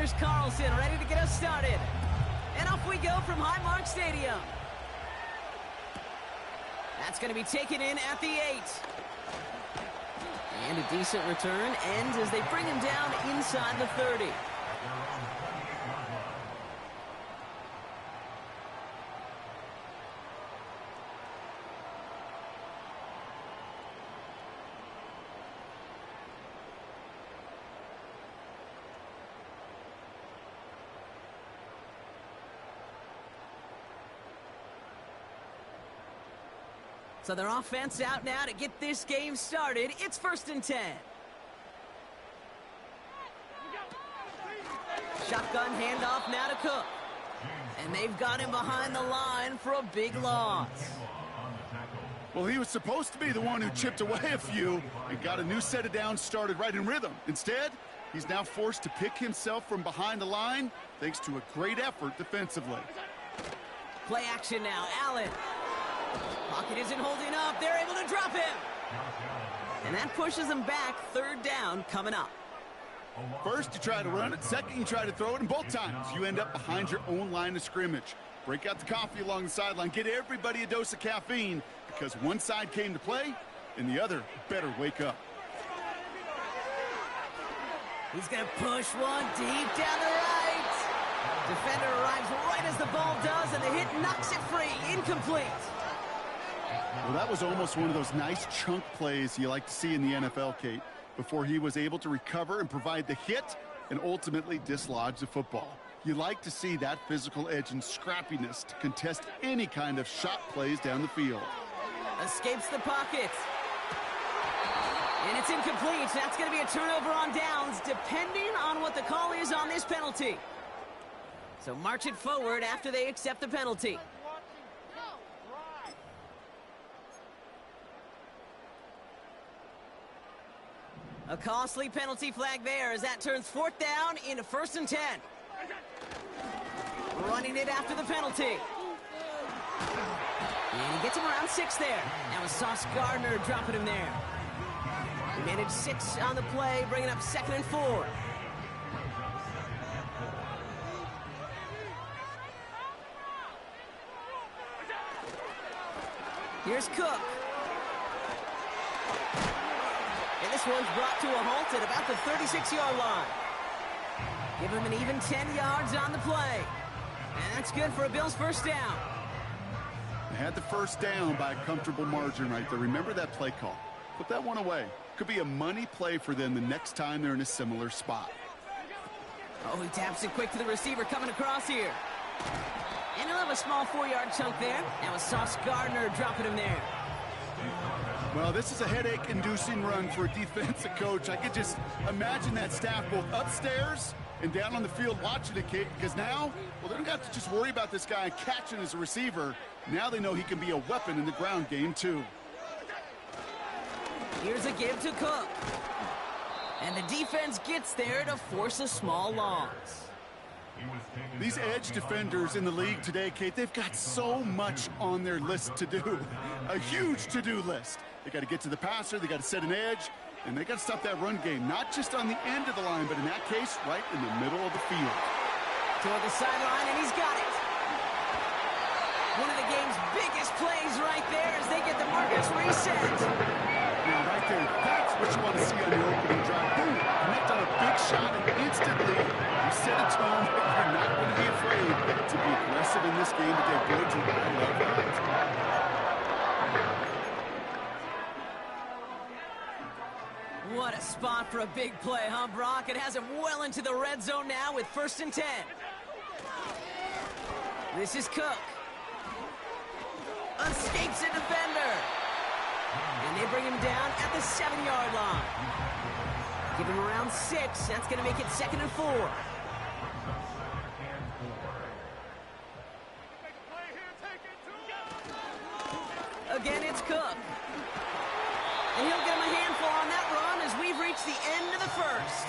here's Carlson ready to get us started. And off we go from Highmark Stadium. That's going to be taken in at the 8. And a decent return ends as they bring him down inside the 30. So their offense out now to get this game started. It's 1st and 10. Shotgun handoff now to Cook. And they've got him behind the line for a big loss. Well, he was supposed to be the one who chipped away a few and got a new set of downs started right in rhythm. Instead, he's now forced to pick himself from behind the line thanks to a great effort defensively. Play action now, Allen. Pocket isn't holding up. They're able to drop him. And that pushes them back. 3rd down coming up. First, you try to run it. Second, you try to throw it. And both times, you end up behind your own line of scrimmage. Break out the coffee along the sideline. Get everybody a dose of caffeine because one side came to play and the other better wake up. He's going to push one deep down the right. Defender arrives right as the ball does, and the hit knocks it free. Incomplete. Well, that was almost one of those nice chunk plays you like to see in the NFL, Kate, before he was able to recover and provide the hit and ultimately dislodge the football. You like to see that physical edge and scrappiness to contest any kind of shot plays down the field. Escapes the pocket. And it's incomplete. That's going to be a turnover on downs, depending on what the call is on this penalty. So march it forward after they accept the penalty. A costly penalty flag there as that turns 4th down into 1st and 10. Running it after the penalty. And he gets him around 6 there. That was Sauce Gardner dropping him there. He managed 6 on the play, bringing up 2nd and 4. Here's Cook. And this one's brought to a halt at about the 36-yard line. Give him an even 10 yards on the play. And that's good for a Bills 1st down. They had the 1st down by a comfortable margin right there. Remember that play call. Put that one away. Could be a money play for them the next time they're in a similar spot. Oh, he taps it quick to the receiver coming across here. And he'll have a small 4-yard chunk there. That was Sauce Gardner dropping him there. Well, this is a headache-inducing run for a defensive coach. I could just imagine that staff both upstairs and down on the field watching it, Kate, because now, well, they don't have to just worry about this guy catching as a receiver. Now they know he can be a weapon in the ground game, too. Here's a give to Cook. And the defense gets there to force a small loss. These edge defenders in the league today, Kate, they've got so much on their list to do. A huge to-do list. They got to get to the passer, they got to set an edge, and they got to stop that run game, not just on the end of the line, but in that case, right in the middle of the field. Toward the sideline, and he's got it. One of the game's biggest plays right there as they get the markers reset. Yeah, right there. That's what you want to see on your opening drive. Boom! Connect on a big shot, and instantly you set a tone that you're not going to be afraid to be aggressive in this game today. Good to I love that. What a spot for a big play, huh, Brock? It has him well into the red zone now with 1st and 10. This is Cook. Escapes a defender. And they bring him down at the 7-yard line. Give him around 6. That's going to make it 2nd and 4. Again, it's Cook. And he'll get him a handful on that run as we've reached the end of the 1st.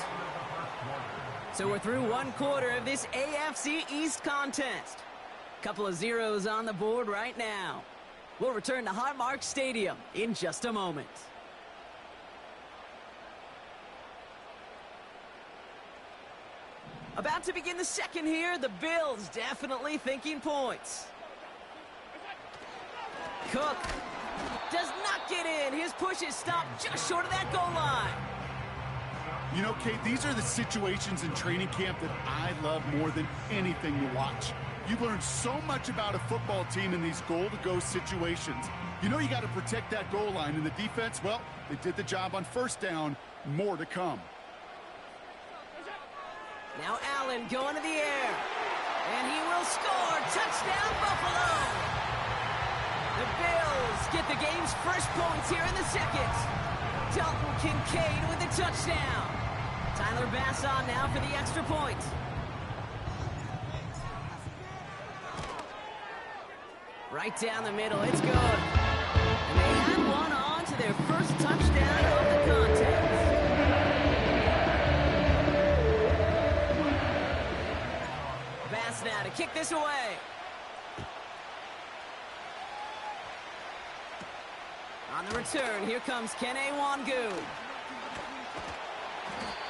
So we're through 1 quarter of this AFC East contest. Couple of zeros on the board right now. We'll return to Highmark Stadium in just a moment. About to begin the second here. The Bills definitely thinking points. Cook does not get in. His push is stopped just short of that goal line. You know, Kate, these are the situations in training camp that I love more than anything to watch. You learn so much about a football team in these goal-to-go situations. You know you got to protect that goal line, and the defense, well, they did the job on first down. More to come. Now Allen going to the air, and he will score. Touchdown, Buffalo! The Bills get the game's first points here in the second. Dalton Kincaid with the touchdown. Tyler Bass on now for the extra point. Right down the middle, it's good. And they add one on to their first touchdown of the contest. Bass now to kick this away. On the return, here comes Kene Wangu.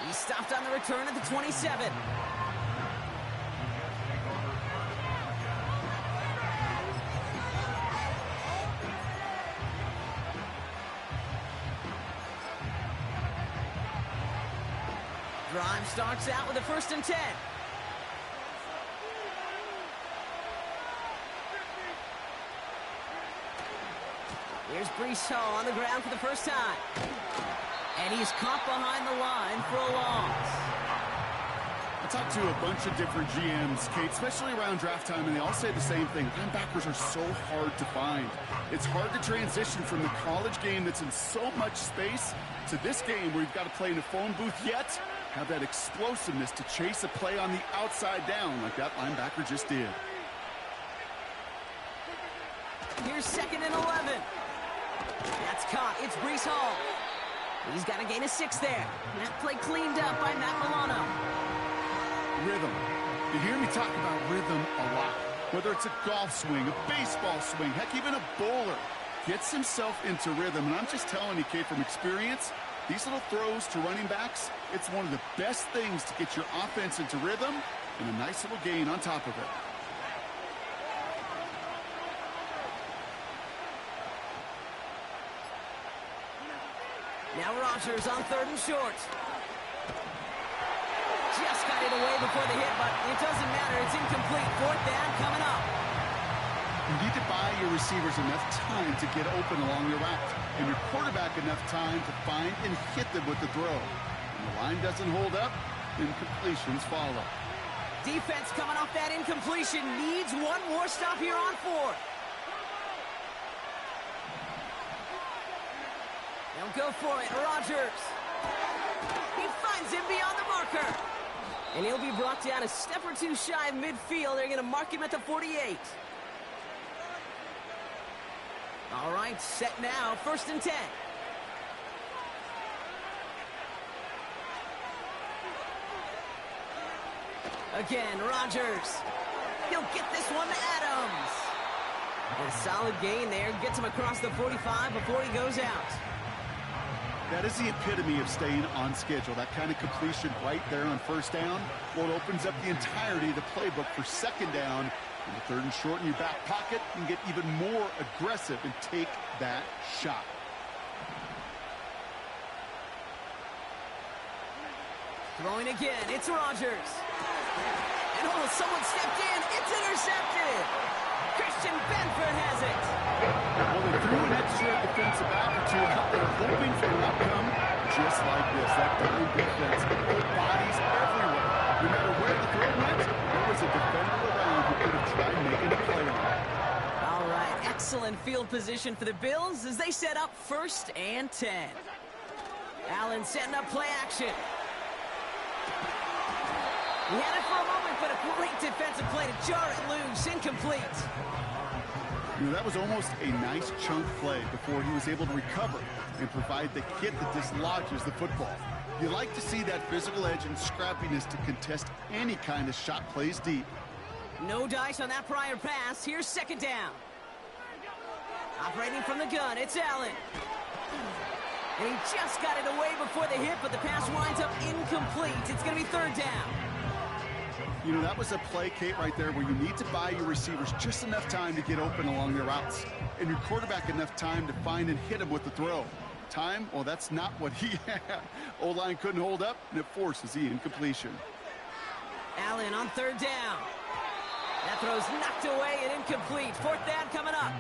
He stopped on the return at the 27. Drive starts out with a 1st and 10. Here's Breece Hall on the ground for the first time. And he's caught behind the line for a loss. I talked to a bunch of different GMs, Kate, especially around draft time, and they all say the same thing. Linebackers are so hard to find. It's hard to transition from the college game that's in so much space to this game where you've got to play in a phone booth, yet have that explosiveness to chase a play on the outside down like that linebacker just did. Here's 2nd and 11. That's caught. It's Breece Hall. He's got to gain a 6 there. That play cleaned up by Matt Milano. Rhythm. You hear me talk about rhythm a lot. Whether it's a golf swing, a baseball swing, heck, even a bowler gets himself into rhythm. And I'm just telling you, Kate, from experience, these little throws to running backs, it's one of the best things to get your offense into rhythm and a nice little gain on top of it. Now Rodgers on 3rd and short. Just got it away before the hit, but it doesn't matter. It's incomplete. 4th down coming up. You need to buy your receivers enough time to get open along your route, and your quarterback enough time to find and hit them with the throw. When the line doesn't hold up, incompletions follow. Defense coming off that incompletion needs one more stop here on 4th. They'll go for it. Rodgers. He finds him beyond the marker. And he'll be brought down a step or two shy of midfield. They're going to mark him at the 48. All right, set now. 1st and 10. Again, Rodgers. He'll get this one to Adams. A solid gain there. Gets him across the 45 before he goes out. That is the epitome of staying on schedule. That kind of completion right there on 1st down. Well, it opens up the entirety of the playbook for 2nd down. And the 3rd and short in your back pocket and get even more aggressive and take that shot. Throwing again. It's Rodgers. And oh, someone stepped in. It's intercepted. Christian Benford has it. Well, they threw an extra defensive back or two out there, hoping for an outcome just like this. That dime defense, full bodies everywhere. No matter where the throw went, there was a defender around who could have tried making a play on it. All right, excellent field position for the Bills as they set up 1st and 10. Allen setting up play action. He had it for a moment, but a great defensive play to jar it loose. Incomplete. You know, that was almost a nice chunk play before he was able to recover and provide the hit that dislodges the football. You like to see that physical edge and scrappiness to contest any kind of shot plays deep. No dice on that prior pass. Here's 2nd down. Operating from the gun, it's Allen. And he just got it away before the hit, but the pass winds up incomplete. It's going to be 3rd down. You know, that was a play, Kate, right there where you need to buy your receivers just enough time to get open along their routes, and your quarterback enough time to find and hit him with the throw. Time, well, that's not what he had. O-line couldn't hold up, and it forces the incompletion. Allen on third down. That throw's knocked away and incomplete. Fourth down coming up.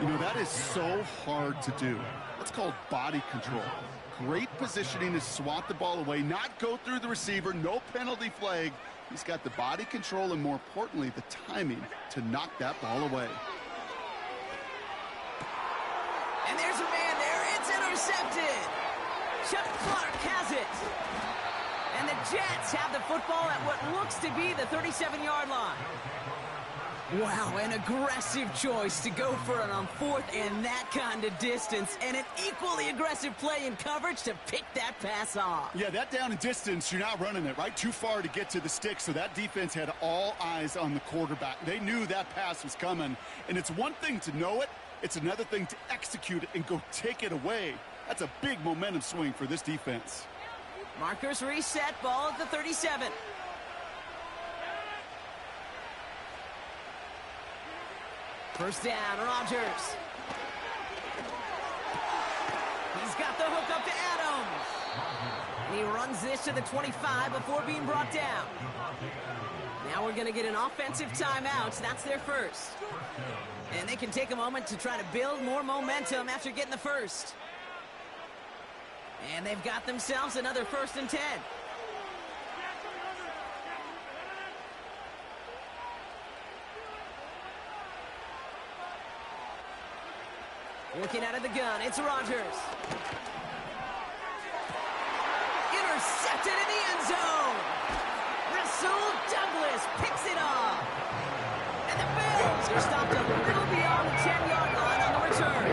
You know, that is so hard to do. That's called body control. Great positioning to swat the ball away, not go through the receiver, no penalty flag. He's got the body control and, more importantly, the timing to knock that ball away. And there's a man there. It's intercepted. Chuck Clark has it. And the Jets have the football at what looks to be the 37-yard line. Wow, an aggressive choice to go for it on fourth and that kind of distance, and an equally aggressive play in coverage to pick that pass off. Yeah, that down and distance, you're not running it, right? Too far to get to the stick, so that defense had all eyes on the quarterback. They knew that pass was coming, and it's one thing to know it, it's another thing to execute it and go take it away. That's a big momentum swing for this defense. Markers reset, ball at the 37. First down, Rodgers. He's got the hook up to Adams. And he runs this to the 25 before being brought down. Now we're going to get an offensive timeout. That's their first. And they can take a moment to try to build more momentum after getting the first. And they've got themselves another 1st and 10. Looking out of the gun, it's Rodgers. Intercepted in the end zone. Rasul Douglas picks it up. And the Bills are stopped a little beyond the 10-yard line on the return.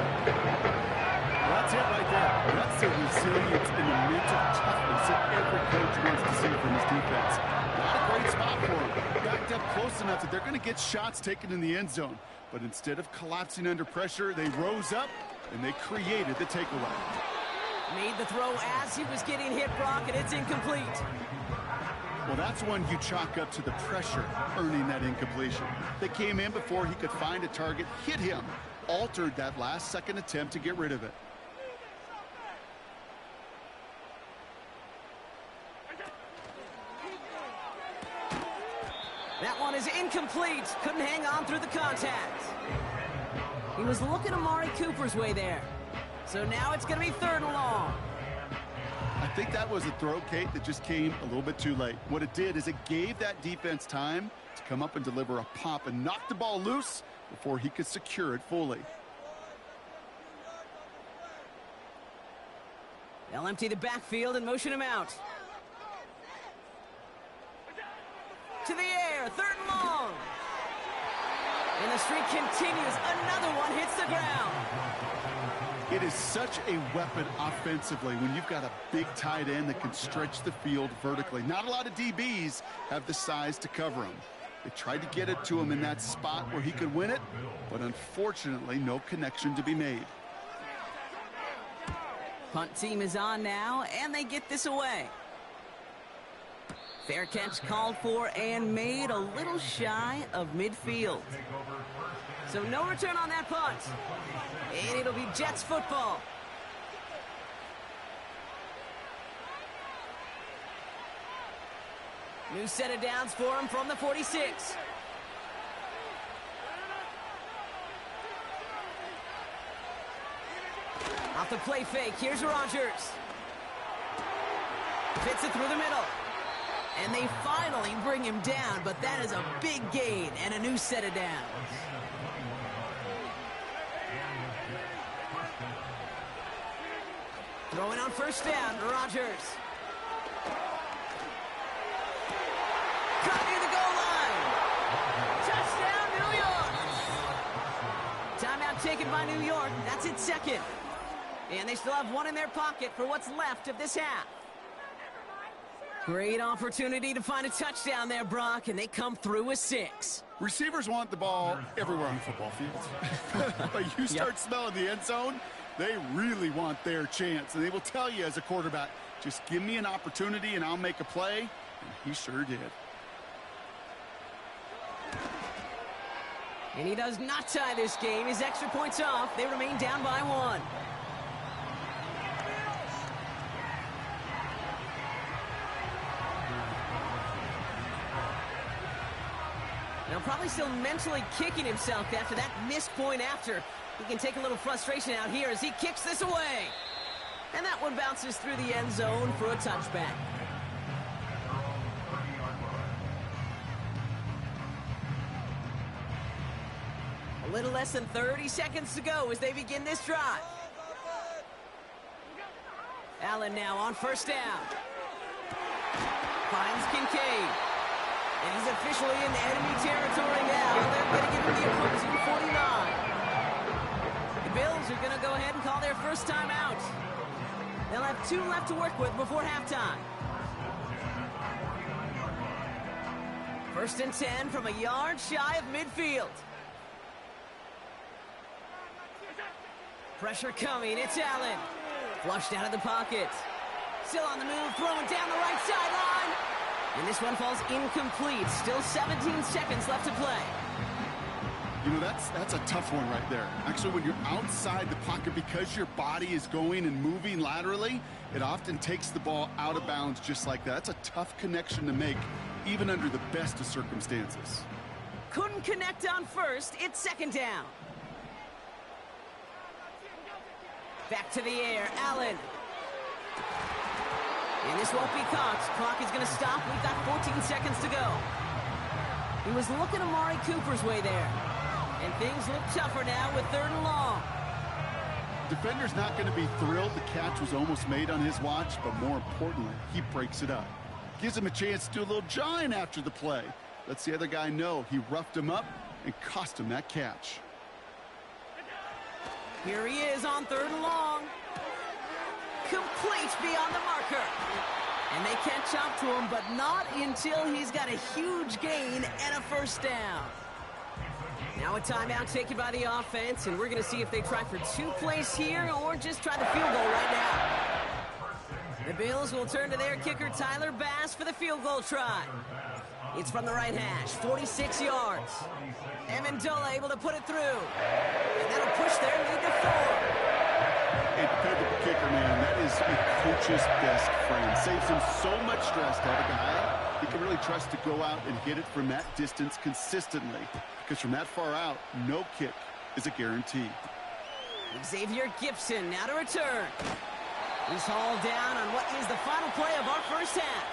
That's it right there. That's the resilience and the mental toughness that every coach wants to see from his defense. Not a great spot for him. Backed up close enough that they're going to get shots taken in the end zone. But instead of collapsing under pressure, they rose up and they created the takeaway. Made the throw as he was getting hit, Brock, and it's incomplete. Well, that's one you chalk up to the pressure earning that incompletion. They came in before he could find a target, hit him, altered that last-second attempt to get rid of it. That one is incomplete. Couldn't hang on through the contact. He was looking Amari Cooper's way there. So now it's going to be 3rd and long. I think that was a throw, Kate, that just came a little bit too late. What it did is it gave that defense time to come up and deliver a pop and knock the ball loose before he could secure it fully. They'll empty the backfield and motion him out. To the air, 3rd and long. And the streak continues. Another one hits the ground. It is such a weapon offensively when you've got a big tight end that can stretch the field vertically. Not a lot of DBs have the size to cover him. They tried to get it to him in that spot where he could win it, but unfortunately, no connection to be made. Punt team is on now, and they get this away. Fair catch called for and made, a little shy of midfield. So no return on that punt. And it'll be Jets football. New set of downs for him from the 46. Off the play fake, here's Rodgers. Fits it through the middle. And they finally bring him down, but that is a big gain and a new set of downs. Throwing on 1st down, Rodgers. Cut near the goal line. Touchdown, New York. Timeout taken by New York. That's its 2nd. And they still have one in their pocket for what's left of this half. Great opportunity to find a touchdown there, Brock, and they come through with 6. Receivers want the ball everywhere on football fields. But you start smelling the end zone, they really want their chance. And they will tell you as a quarterback, just give me an opportunity and I'll make a play. And he sure did. And he does not tie this game. His extra points off. They remain down by 1. Now probably still mentally kicking himself after that missed point after. He can take a little frustration out here as he kicks this away. And that one bounces through the end zone for a touchback. A little less than 30 seconds to go as they begin this drive. Allen now on first down. Finds Kincaid. And he's officially in enemy territory now. They're going to give him the opposing 49. The Bills are going to go ahead and call their first time out. They'll have 2 left to work with before halftime. First and 10 from a yard shy of midfield. Pressure coming. It's Allen. Flushed out of the pocket. Still on the move, throwing down the right sideline. And this one falls incomplete. Still 17 seconds left to play. You know, that's a tough one right there. Actually, when you're outside the pocket, because your body is going and moving laterally, it often takes the ball out of bounds just like that. That's a tough connection to make, even under the best of circumstances. Couldn't connect on first. It's second down. Back to the air, Allen. And this won't be caught. Clock is going to stop. We've got 14 seconds to go. He was looking Amari Cooper's way there. And things look tougher now with 3rd and long. Defender's not going to be thrilled the catch was almost made on his watch, but more importantly, he breaks it up. Gives him a chance to do a little jawing after the play. Lets the other guy know he roughed him up and cost him that catch. Here he is on 3rd and long. Complete beyond the marker. And they catch up to him, but not until he's got a huge gain and a first down. Now a timeout taken by the offense, and we're going to see if they try for 2 plays here or just try the field goal right now. The Bills will turn to their kicker, Tyler Bass, for the field goal try. It's from the right hash, 46 yards. Amendola able to put it through. And that'll push their lead to 4. A dependable kicker, man. That is a coach's best friend. Saves him so much stress to have a guy he can really trust to go out and hit it from that distance consistently. Because from that far out, no kick is a guarantee. Xavier Gibson now to return. He's hauled down on what is the final play of our first half.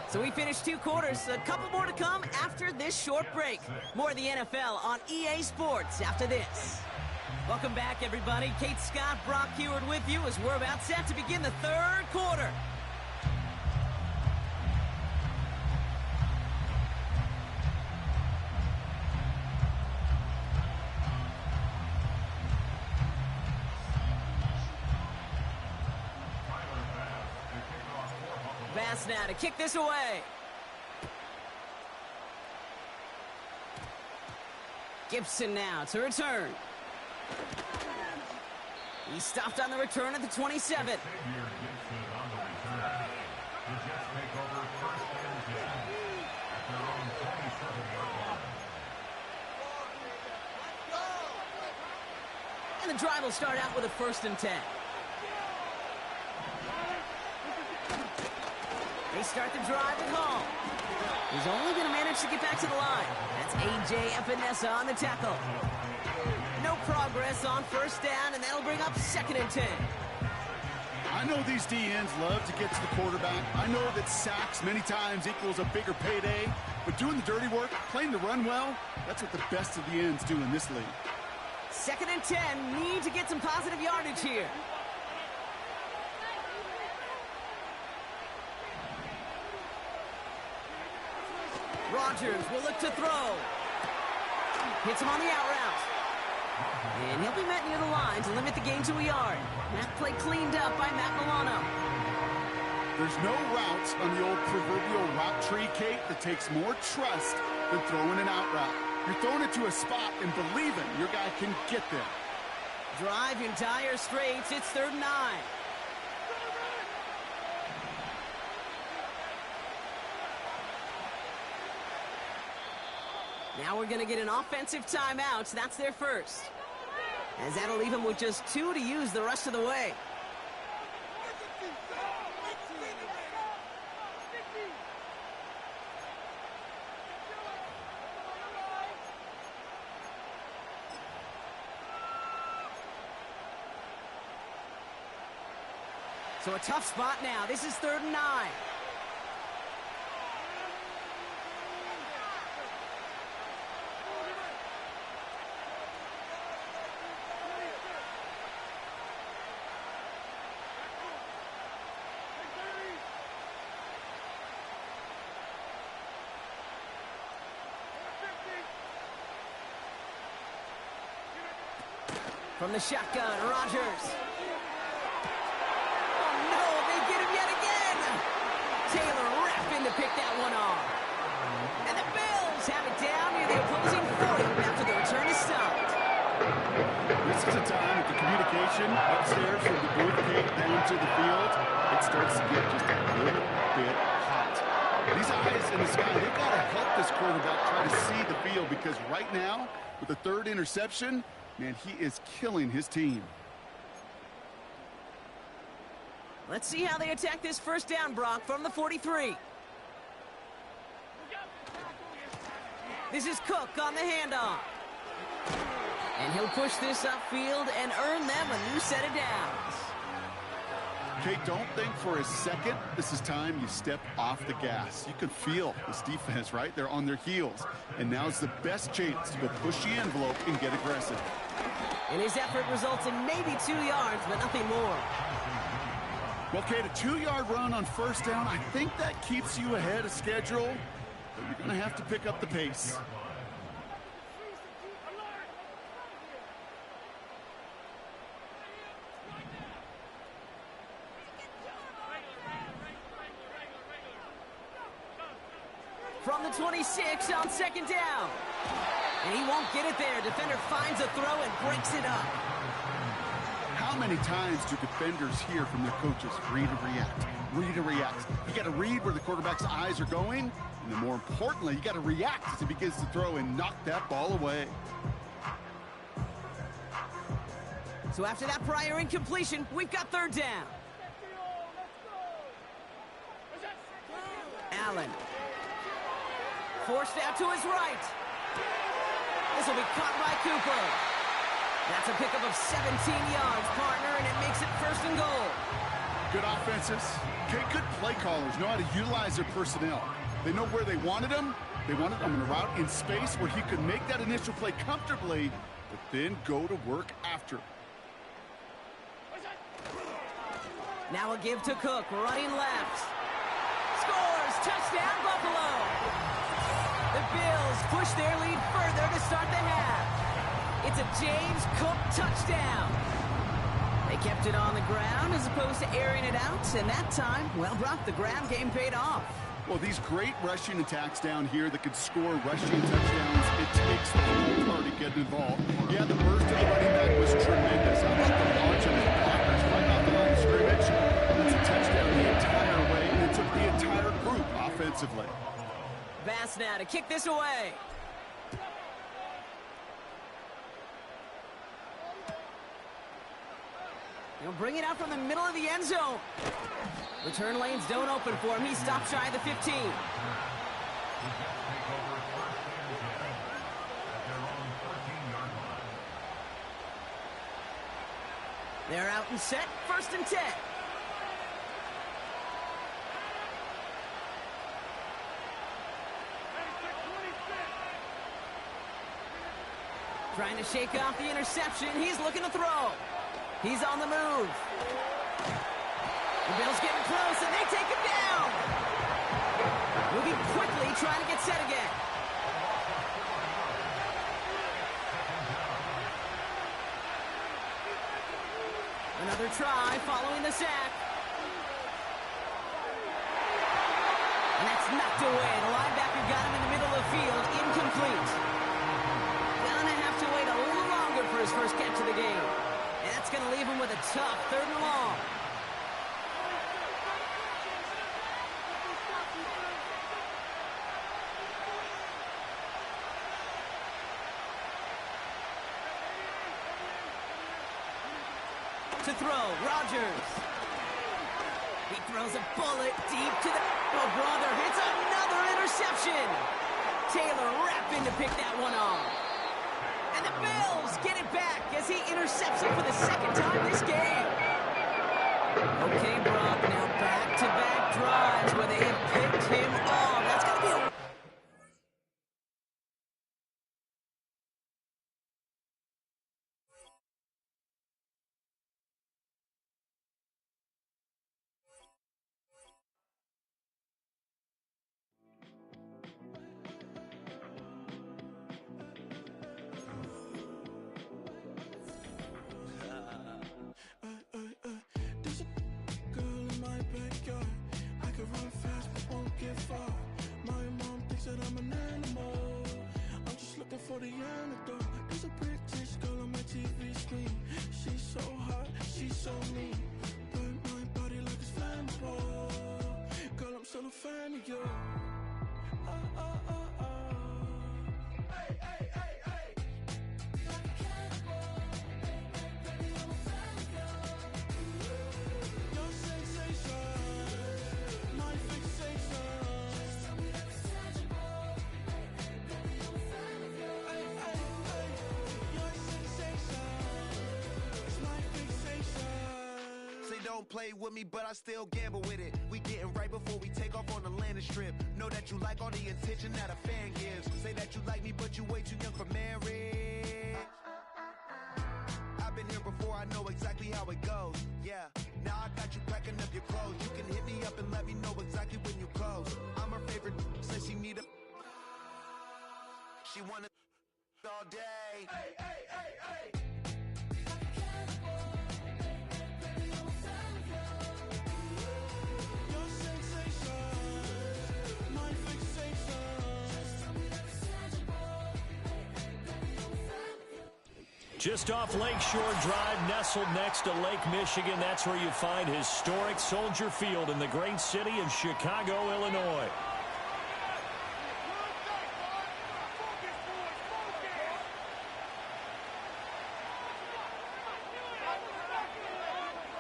So we finished 2 quarters. A couple more to come after this short break. More of the NFL on EA Sports after this. Welcome back, everybody. Kate Scott, Brock Heward with you as we're about set to begin the 3rd quarter. Bass now to kick this away. Gibson now to return. He stopped on the return at the 27. And the drive will start out with a 1st and 10. They start the drive at home. He's only going to manage to get back to the line. That's A.J. Epinesa on the tackle. No progress on 1st down, and that'll bring up 2nd and 10. I know these DNs love to get to the quarterback. I know that sacks many times equals a bigger payday, but doing the dirty work, playing the run well, that's what the best of the ends do in this league. 2nd and 10, need to get some positive yardage here. Rodgers will look to throw. Hits him on the out route. And he'll be met near the line to limit the gain to a yard. That play cleaned up by Matt Milano. There's no routes on the old proverbial route tree, Kate, that takes more trust than throwing an out route. You're throwing it to a spot and believing your guy can get there. Drive in dire straits. It's 3rd and 9. Now we're going to get an offensive timeout. So that's their first. As that'll leave them with just 2 to use the rest of the way. So a tough spot now. This is 3rd and 9. From the shotgun, Rodgers. Oh, no, they get him yet again. Taylor rapping to pick that one off. And the Bills have it down near the opposing 40 after the return is stopped. This is a time that the communication upstairs from the booth came down to the field. It starts to get just a little bit hot. These eyes in the sky, they've got to help this quarterback try to see the field, because right now, with the 3rd interception, man, he is killing his team. Let's see how they attack this first down, Brock, from the 43. This is Cook on the handoff. And he'll push this upfield and earn them a new set of downs. Okay, don't think for a second this is time you step off the gas. You can feel this defense, right? They're on their heels. And now's the best chance to go push the envelope and get aggressive. And his effort results in maybe 2 yards, but nothing more. Well, Kate, a 2-yard run on first down, I think that keeps you ahead of schedule, but you're going to have to pick up the pace. From the 26 on 2nd down. And he won't get it there. Defender finds a throw and breaks it up. How many times do defenders hear from their coaches, read and react, read and react? You got to read where the quarterback's eyes are going, and then more importantly, you got to react as he begins to throw and knock that ball away. So after that prior incompletion, we've got 3rd down. Allen. Forced out to his right. This will be caught by Cooper. That's a pickup of 17 yards, partner, and it makes it 1st and goal. Good offenses. Okay, good play callers know how to utilize their personnel. They know where they wanted him. They wanted him in a route in space where he could make that initial play comfortably, but then go to work after. Now a give to Cook, running left. Scores! Touchdown, Buffalo! The Bills push their lead further to start the half. It's a James Cook touchdown. They kept it on the ground as opposed to airing it out, and that time, well, Brock, the ground game paid off. Well, these great rushing attacks down here that could score rushing touchdowns, it takes the whole party getting involved. Yeah, the burst of the running back was tremendous. How about the launch of his blockers right off the line of scrimmage? That's a touchdown the entire way, and it took the entire group offensively. Bass now to kick this away. He'll bring it out from the middle of the end zone. Return lanes don't open for him. He stopped shy of the 15. They're out and set. 1st and 10. Trying to shake off the interception. He's looking to throw. He's on the move. The Bills getting close, and they take him down. Moving quickly, trying to get set again. Another try following the sack. And that's knocked away. The linebacker got him in the middle of the field. Incomplete. Gonna have to wait a little longer for his first catch of the game. And that's going to leave him with a tough 3rd and long. To throw, Rodgers. He throws a bullet deep to the... Oh, brother, hits another interception. Taylor rapping to pick that one off. And the Bills get it back as he intercepts it for the second time this game. Okay, Brock, now back-to-back drives where they have picked him off. That's going to be a... For the antidote, there's a British girl on my TV screen. She's so hot, she's so mean. Burn my body like it's flammable. Girl, I'm still a fan of you. Hey, hey, hey, hey. Like a cannibal. Hey, hey, baby, I'm a fan of you. Your sensation, my fixation. Just tell me that it's tangible. Hey, hey, baby, I'm a fan of you. Say don't play with me, but I still gamble with it. We getting right before we take off on the landing strip. Know that you like all the attention that a fan gives. Say that you like me, but you way too young for marriage. I've been here before, I know exactly how it goes. Yeah, now I got you packing up your clothes. You can hit me up and let me know exactly when you close. I'm her favorite, says she need a... She wanna all day. Hey, hey, hey, hey. Like a cannibal. Hey, hey, baby, I'm a fan of you. Your sensation, my fixation. Just tell me that it's tangible. Hey, hey, baby, I'm a fan of you. Just off Lakeshore Drive, nestled next to Lake Michigan. That's where you find historic Soldier Field in the great city of Chicago, Illinois.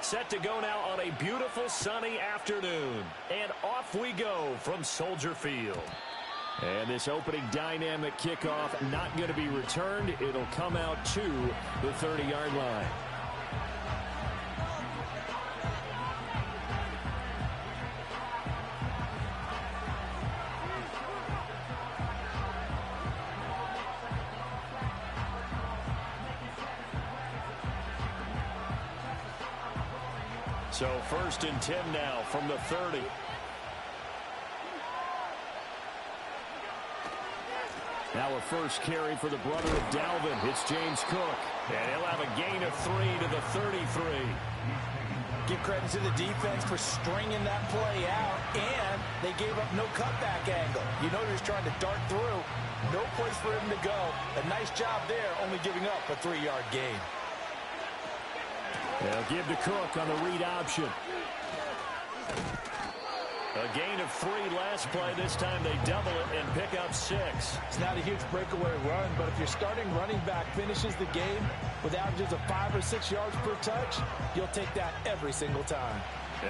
Set to go now on a beautiful sunny afternoon. And off we go from Soldier Field. And this opening dynamic kickoff not going to be returned. It'll come out to the 30-yard line. So 1st and 10 now from the 30. Now a first carry for the brother of Dalvin. It's James Cook. And he'll have a gain of 3 to the 33. Give credit to the defense for stringing that play out, and they gave up no cutback angle. You know, they're just trying to dart through. No place for him to go. A nice job there, only giving up a 3-yard gain. They'll give to Cook on the read option. A gain of 3 last play. This time they double it and pick up 6. It's not a huge breakaway run, but if your starting running back finishes the game with averages of 5 or 6 yards per touch, you'll take that every single time.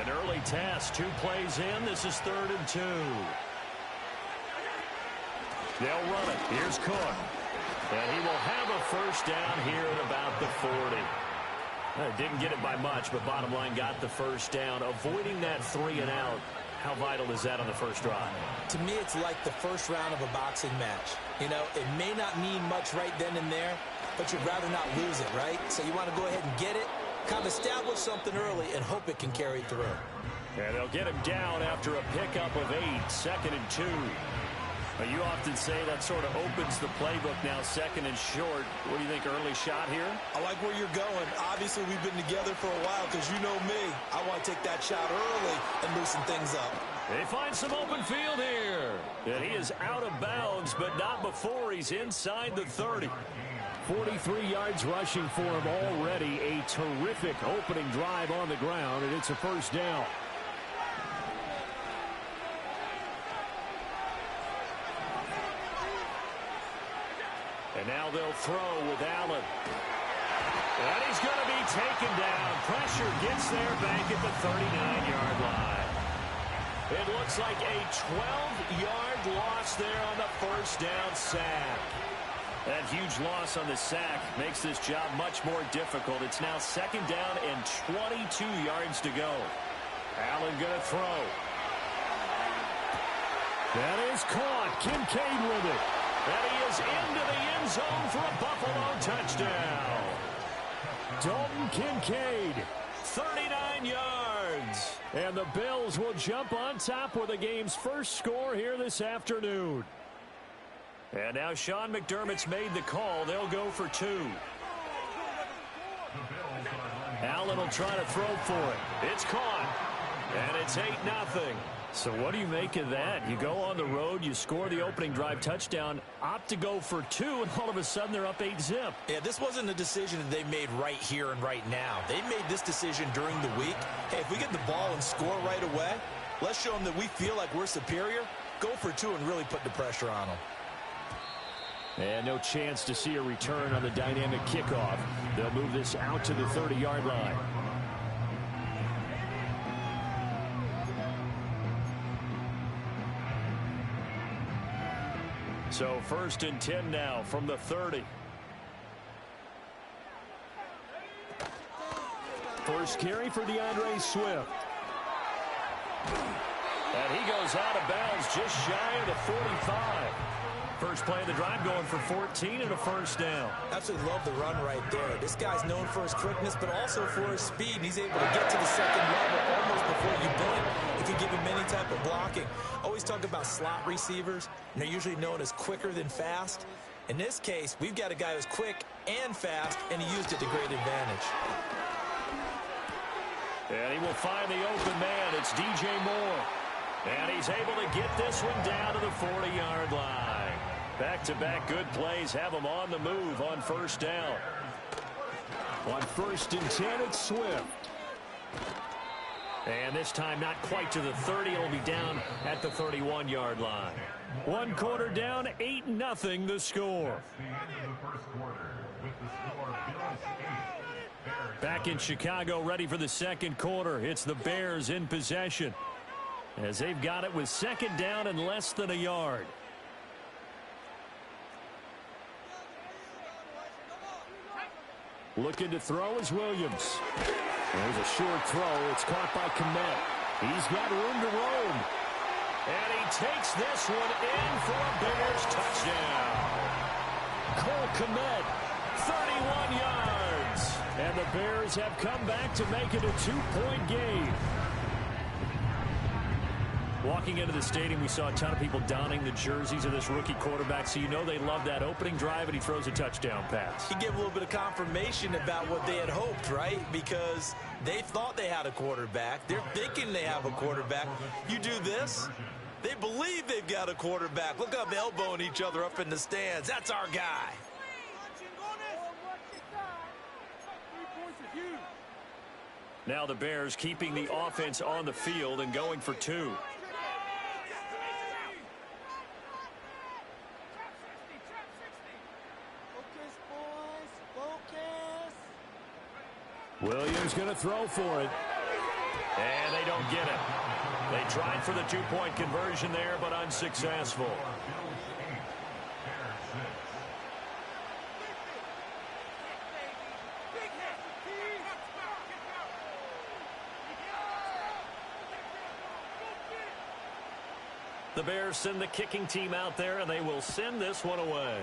An early task, 2 plays in. This is 3rd and 2. They'll run it. Here's Cook. And he will have a first down here at about the 40. Didn't get it by much, but bottom line got the first down. Avoiding that 3 and out. How vital is that on the first drive? To me, it's like the first round of a boxing match. You know, it may not mean much right then and there, but you'd rather not lose it, right? So you want to go ahead and get it, kind of establish something early, and hope it can carry through. And they'll get him down after a pickup of 8, 2nd and 2. You often say that sort of opens the playbook now, 2nd and short. What do you think, early shot here? I like where you're going. Obviously, we've been together for a while because you know me. I want to take that shot early and loosen things up. They find some open field here. And he is out of bounds, but not before he's inside the 30. 43 yards rushing for him already. A terrific opening drive on the ground, and it's a first down. And now they'll throw with Allen. And he's going to be taken down. Pressure gets there back at the 39-yard line. It looks like a 12-yard loss there on the first down sack. That huge loss on the sack makes this job much more difficult. It's now second down and 22 yards to go. Allen going to throw. That is caught. Kincaid with it. And he is into the end zone for a Buffalo touchdown. Dalton Kincaid, 39 yards. And the Bills will jump on top with the game's first score here this afternoon. And now Sean McDermott's made the call. They'll go for two. Allen will try to throw for it. It's caught. And it's 8-0. So what do you make of that? You go on the road, you score the opening drive touchdown, opt to go for two, and all of a sudden they're up 8-zip. Yeah, this wasn't a decision that they made right here and right now. They made this decision during the week. Hey, if we get the ball and score right away, let's show them that we feel like we're superior. Go for two and really put the pressure on them. And no chance to see a return on the dynamic kickoff. They'll move this out to the 30-yard line. So 1st and 10 now from the 30. First carry for DeAndre Swift. And he goes out of bounds just shy of the 45. First play of the drive going for 14 and a first down. Absolutely love the run right there. This guy's known for his quickness, but also for his speed. He's able to get to the second level almost before you blink. If you give him any type of blocking. Always talk about slot receivers, and they're usually known as quicker than fast. In this case, we've got a guy who's quick and fast, and he used it to great advantage. And he will find the open man. It's DJ Moore. And he's able to get this one down to the 40-yard line. Back-to-back good plays have him on the move on first down. On 1st and 10, it's Swift. And this time not quite to the 30. It'll be down at the 31-yard line. 1 quarter down, 8-0 the score. Back in Chicago, ready for the second quarter. It's the Bears in possession, as they've got it with second down and less than a yard. Looking to throw is Williams. There's a short throw. It's caught by Kmet. He's got room to roam. And he takes this one in for a Bears touchdown. Cole Kmet, 31 yards. And the Bears have come back to make it a 2-point game. Walking into the stadium, we saw a ton of people donning the jerseys of this rookie quarterback, so you know they love that opening drive, and he throws a touchdown pass. He gave a little bit of confirmation about what they had hoped, right? Because they thought they had a quarterback. They're thinking they have a quarterback. You do this, they believe they've got a quarterback. Look up, elbowing each other up in the stands. That's our guy. Now the Bears keeping the offense on the field and going for two. Williams going to throw for it. And they don't get it. They tried for the 2-point conversion there, but unsuccessful. The Bears send the kicking team out there, and they will send this one away.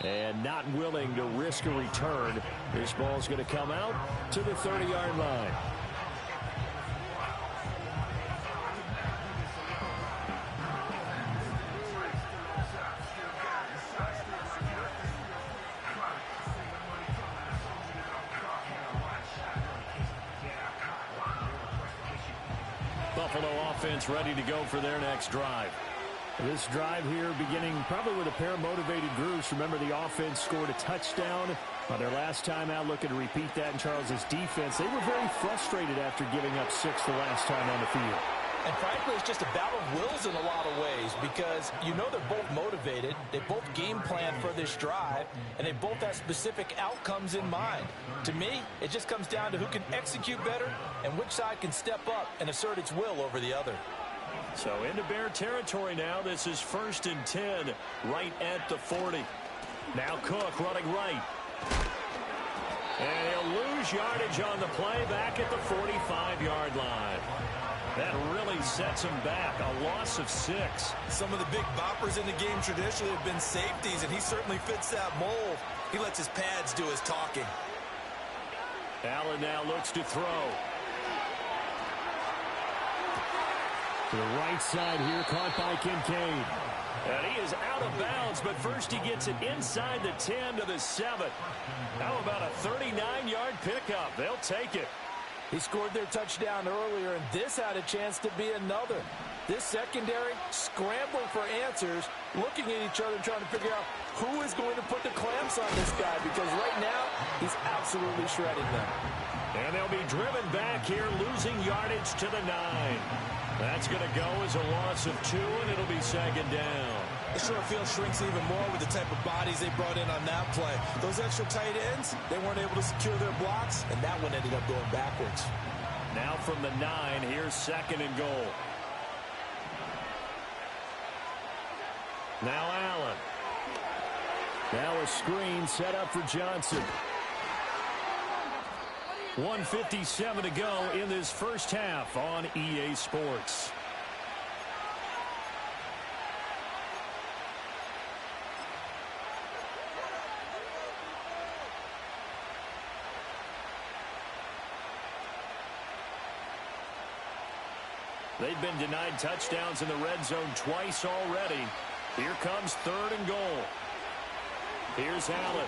And not willing to risk a return. This ball's going to come out to the 30-yard line. Buffalo offense ready to go for their next drive. This drive here beginning probably with a pair of motivated groups. Remember, the offense scored a touchdown on their last time out, looking to repeat that in Charles's defense. They were very frustrated after giving up 6 the last time on the field. And frankly, it's just a battle of wills in a lot of ways because you know they're both motivated, they both game plan for this drive, and they both have specific outcomes in mind. To me, it just comes down to who can execute better and which side can step up and assert its will over the other. So into Bear territory now. This is 1st and 10 right at the 40. Now Cook running right. And he'll lose yardage on the play back at the 45-yard line. That really sets him back. A loss of 6. Some of the big boppers in the game traditionally have been safeties, and he certainly fits that mold. He lets his pads do his talking. Allen now looks to throw. To the right side here, caught by Kincaid. And he is out of bounds, but first he gets it inside the 10 to the 7. How about a 39-yard pickup? They'll take it. He scored their touchdown earlier, and this had a chance to be another. This secondary scrambling for answers, looking at each other, trying to figure out who is going to put the clamps on this guy, because right now he's absolutely shredding them. And they'll be driven back here, losing yardage to the 9. That's going to go as a loss of 2, and it'll be 2nd down. The short field shrinks even more with the type of bodies they brought in on that play. Those extra tight ends, they weren't able to secure their blocks, and that one ended up going backwards. Now from the 9, here's 2nd and goal. Now Allen. Now a screen set up for Johnson. 1:57 to go in this first half on EA Sports. They've been denied touchdowns in the red zone twice already. Here comes 3rd and goal. Here's Allen.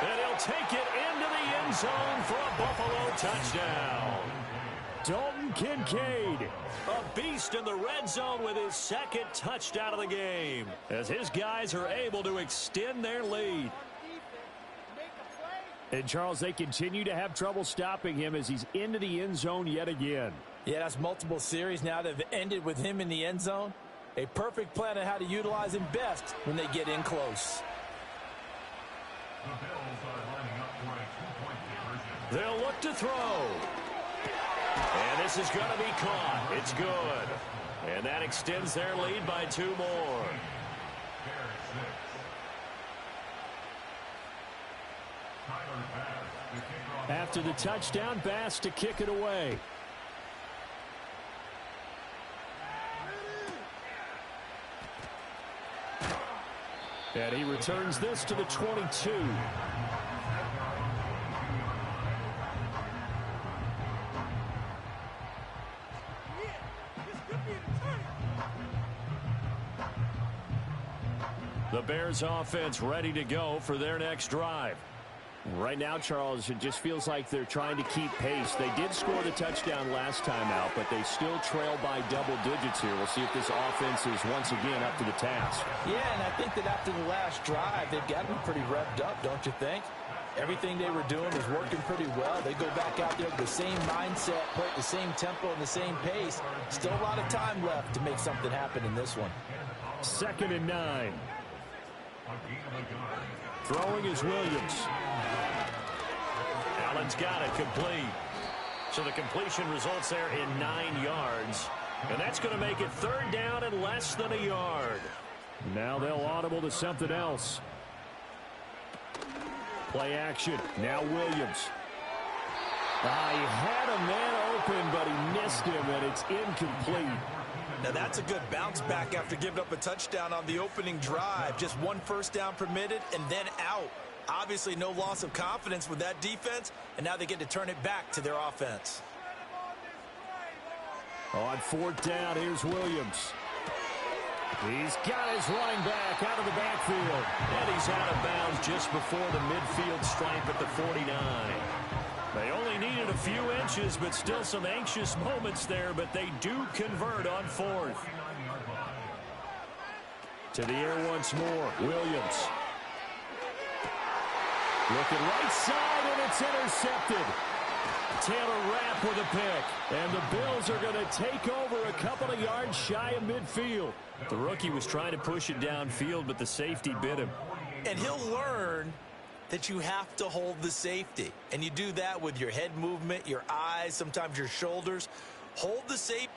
And he'll take it into the end zone for a Buffalo touchdown. Dalton Kincaid, a beast in the red zone with his 2nd touchdown of the game, as his guys are able to extend their lead. And, Charles, they continue to have trouble stopping him as he's into the end zone yet again. Yeah, that's multiple series now that have ended with him in the end zone. A perfect plan on how to utilize him best when they get in close. They'll look to throw. And this is going to be caught. It's good. And that extends their lead by 2 more. After the touchdown, Bass to kick it away. And he returns this to the 22. The Bears offense ready to go for their next drive. Right now, Charles, it just feels like they're trying to keep pace. They did score the touchdown last time out, but they still trail by double digits here. We'll see if this offense is once again up to the task. Yeah, and I think that after the last drive, they've got to be pretty revved up, don't you think? Everything they were doing was working pretty well. They go back out there with the same mindset, play at the same tempo and the same pace. Still a lot of time left to make something happen in this one. 2nd and 9. Throwing is Williams. Allen's got it complete. So the completion results there in 9 yards. And that's going to make it 3rd down and less than a yard. Now they'll audible to something else. Play action. Now Williams. He had a man open, but he missed him, and it's incomplete. Now that's a good bounce back after giving up a touchdown on the opening drive. Just 1 first down permitted and then out. Obviously no loss of confidence with that defense, and now they get to turn it back to their offense. On 4th down, here's Williams. He's got his running back out of the backfield. And he's out of bounds just before the midfield stripe at the 49. They only needed a few inches, but still some anxious moments there, but they do convert on 4th. To the air once more, Williams. Looking right side, and it's intercepted. Taylor Rapp with a pick. And the Bills are going to take over a couple of yards shy of midfield. The rookie was trying to push it downfield, but the safety bit him. And he'll learn that you have to hold the safety. And you do that with your head movement, your eyes, sometimes your shoulders. Hold the safety.